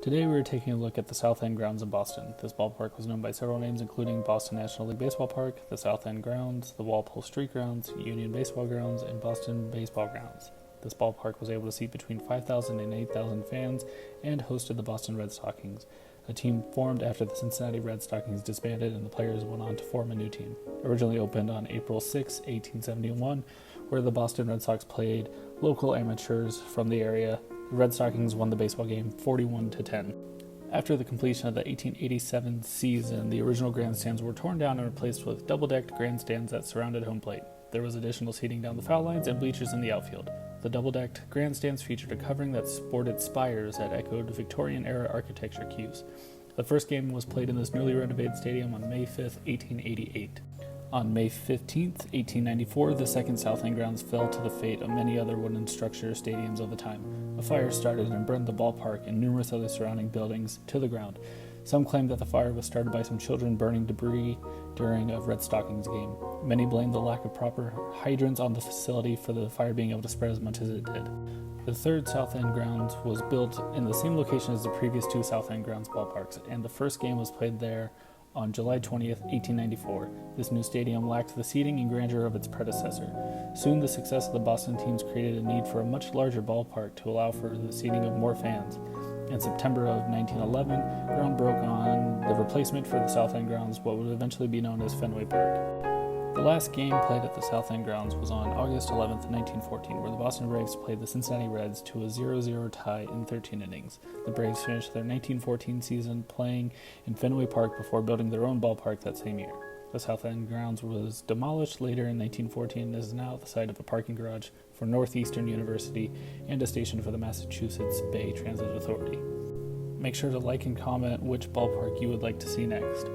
Today we are taking a look at the South End Grounds in Boston. This ballpark was known by several names including Boston National League Baseball Park, the South End Grounds, the Walpole Street Grounds, Union Baseball Grounds, and Boston Baseball Grounds. This ballpark was able to seat between 5,000 and 8,000 fans and hosted the Boston Red Stockings, a team formed after the Cincinnati Red Stockings disbanded and the players went on to form a new team. Originally opened on April 6, 1871, where the Boston Red Sox played local amateurs from the area. The Red Stockings won the baseball game 41-10. After the completion of the 1887 season, the original grandstands were torn down and replaced with double-decked grandstands that surrounded home plate. There was additional seating down the foul lines and bleachers in the outfield. The double-decked grandstands featured a covering that sported spires that echoed Victorian-era architecture cues. The first game was played in this newly renovated stadium on May 5, 1888. On May 15, 1894, the second South End Grounds fell to the fate of many other wooden structure stadiums of the time. A fire started and burned the ballpark and numerous other surrounding buildings to the ground. Some claim that the fire was started by some children burning debris during a Red Stockings game. Many blame the lack of proper hydrants on the facility for the fire being able to spread as much as it did. The third South End Grounds was built in the same location as the previous two South End Grounds ballparks, and the first game was played there on July 20, 1894. This new stadium lacked the seating and grandeur of its predecessor. Soon the success of the Boston teams created a need for a much larger ballpark to allow for the seating of more fans. In September of 1911, ground broke on the replacement for the South End Grounds, what would eventually be known as Fenway Park. The last game played at the South End Grounds was on August 11, 1914, where the Boston Braves played the Cincinnati Reds to a 0-0 tie in 13 innings. The Braves finished their 1914 season playing in Fenway Park before building their own ballpark that same year. The South End Grounds was demolished later in 1914 and is now the site of a parking garage for Northeastern University and a station for the Massachusetts Bay Transit Authority. Make sure to like and comment which ballpark you would like to see next.